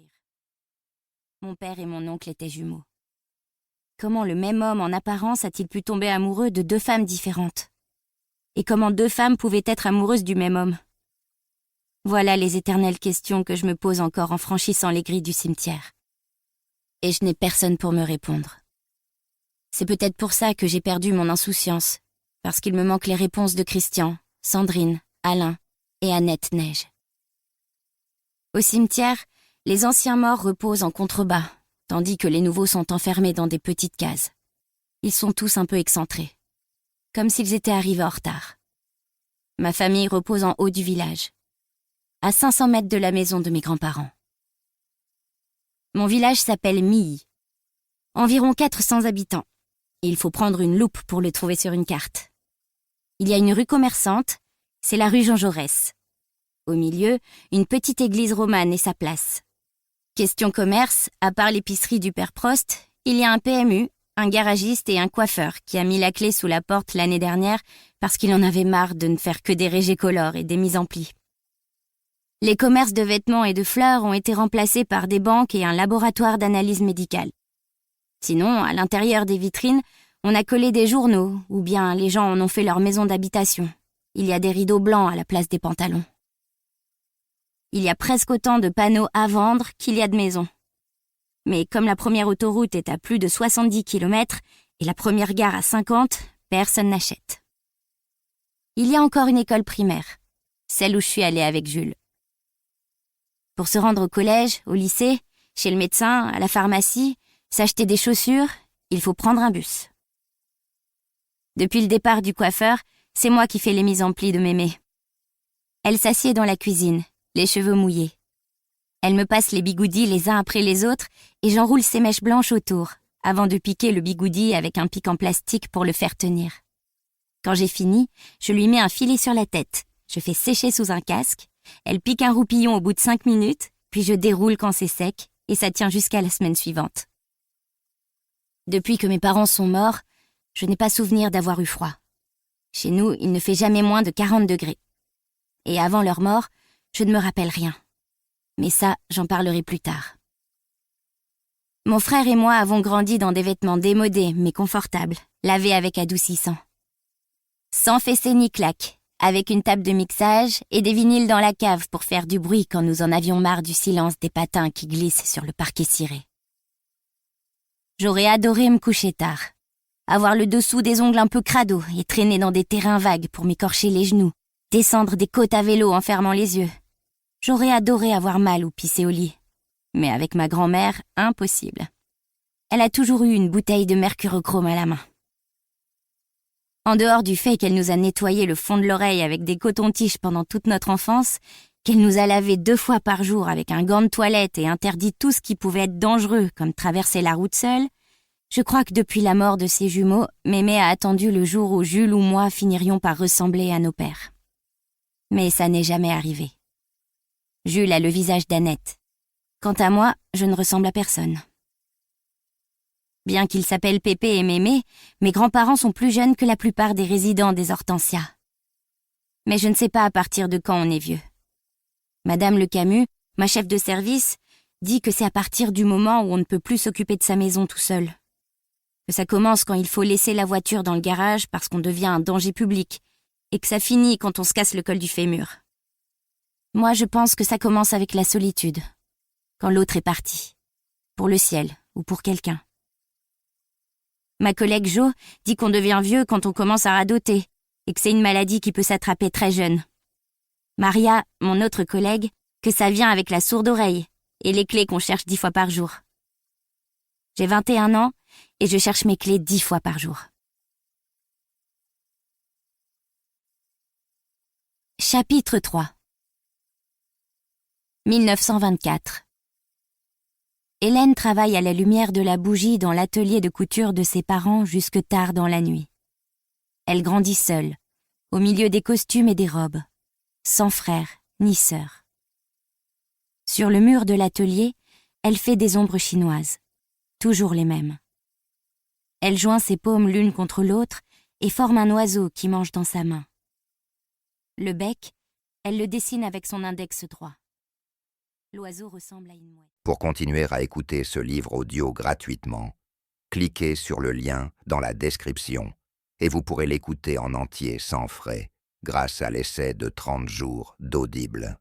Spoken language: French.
sourire. Mon père et mon oncle étaient jumeaux. Comment le même homme en apparence a-t-il pu tomber amoureux de deux femmes différentes? Et comment deux femmes pouvaient être amoureuses du même homme? Voilà les éternelles questions que je me pose encore en franchissant les grilles du cimetière. Et je n'ai personne pour me répondre. C'est peut-être pour ça que j'ai perdu mon insouciance, parce qu'il me manque les réponses de Christian, Sandrine, Alain et Annette Neige. Au cimetière, les anciens morts reposent en contrebas, tandis que les nouveaux sont enfermés dans des petites cases. Ils sont tous un peu excentrés, comme s'ils étaient arrivés en retard. Ma famille repose en haut du village, à 500 mètres de la maison de mes grands-parents. Mon village s'appelle Milly. Environ 400 habitants. Il faut prendre une loupe pour le trouver sur une carte. Il y a une rue commerçante, c'est la rue Jean Jaurès. Au milieu, une petite église romane et sa place. Question commerce, à part l'épicerie du père Prost, il y a un PMU, un garagiste et un coiffeur qui a mis la clé sous la porte l'année dernière parce qu'il en avait marre de ne faire que des régécolores et des mises en plis. Les commerces de vêtements et de fleurs ont été remplacés par des banques et un laboratoire d'analyse médicale. Sinon, à l'intérieur des vitrines, on a collé des journaux, ou bien les gens en ont fait leur maison d'habitation. Il y a des rideaux blancs à la place des pantalons. Il y a presque autant de panneaux à vendre qu'il y a de maisons. Mais comme la première autoroute est à plus de 70 km et la première gare à 50, personne n'achète. Il y a encore une école primaire, celle où je suis allée avec Jules. Pour se rendre au collège, au lycée, chez le médecin, à la pharmacie, s'acheter des chaussures, il faut prendre un bus. Depuis le départ du coiffeur, c'est moi qui fais les mises en plis de mémé. Elle s'assied dans la cuisine, les cheveux mouillés. Elle me passe les bigoudis les uns après les autres et j'enroule ses mèches blanches autour, avant de piquer le bigoudi avec un pic en plastique pour le faire tenir. Quand j'ai fini, je lui mets un filet sur la tête, je fais sécher sous un casque, elle pique un roupillon au bout de 5 minutes, puis je déroule quand c'est sec et ça tient jusqu'à la semaine suivante. Depuis que mes parents sont morts, je n'ai pas souvenir d'avoir eu froid. Chez nous, il ne fait jamais moins de 40 degrés. Et avant leur mort, je ne me rappelle rien. Mais ça, j'en parlerai plus tard. Mon frère et moi avons grandi dans des vêtements démodés mais confortables, lavés avec adoucissant. Sans fessée ni claque, avec une table de mixage et des vinyles dans la cave pour faire du bruit quand nous en avions marre du silence des patins qui glissent sur le parquet ciré. J'aurais adoré me coucher tard, avoir le dessous des ongles un peu crado et traîner dans des terrains vagues pour m'écorcher les genoux, descendre des côtes à vélo en fermant les yeux. J'aurais adoré avoir mal ou pisser au lit. Mais avec ma grand-mère, impossible. Elle a toujours eu une bouteille de mercurochrome à la main. En dehors du fait qu'elle nous a nettoyé le fond de l'oreille avec des cotons-tiges pendant toute notre enfance, qu'elle nous a lavé 2 fois par jour avec un gant de toilette et interdit tout ce qui pouvait être dangereux, comme traverser la route seule, je crois que depuis la mort de ses jumeaux, mémé a attendu le jour où Jules ou moi finirions par ressembler à nos pères. Mais ça n'est jamais arrivé. Jules a le visage d'Annette. Quant à moi, je ne ressemble à personne. Bien qu'ils s'appellent Pépé et Mémé, mes grands-parents sont plus jeunes que la plupart des résidents des Hortensias. Mais je ne sais pas à partir de quand on est vieux. Madame Le Camus, ma chef de service, dit que c'est à partir du moment où on ne peut plus s'occuper de sa maison tout seul. Que ça commence quand il faut laisser la voiture dans le garage parce qu'on devient un danger public, et que ça finit quand on se casse le col du fémur. Moi, je pense que ça commence avec la solitude, quand l'autre est parti, pour le ciel ou pour quelqu'un. Ma collègue Jo dit qu'on devient vieux quand on commence à radoter, et que c'est une maladie qui peut s'attraper très jeune. Maria, mon autre collègue, que ça vient avec la sourde oreille et les clés qu'on cherche 10 fois par jour. J'ai 21 ans et je cherche mes clés 10 fois par jour. Chapitre 3 1924 Hélène travaille à la lumière de la bougie dans l'atelier de couture de ses parents jusque tard dans la nuit. Elle grandit seule, au milieu des costumes et des robes, sans frère ni sœur. Sur le mur de l'atelier, elle fait des ombres chinoises, toujours les mêmes. Elle joint ses paumes l'une contre l'autre et forme un oiseau qui mange dans sa main. Le bec, elle le dessine avec son index droit. L'oiseau ressemble à une mouette. Pour continuer à écouter ce livre audio gratuitement, cliquez sur le lien dans la description et vous pourrez l'écouter en entier sans frais grâce à l'essai de 30 jours d'Audible.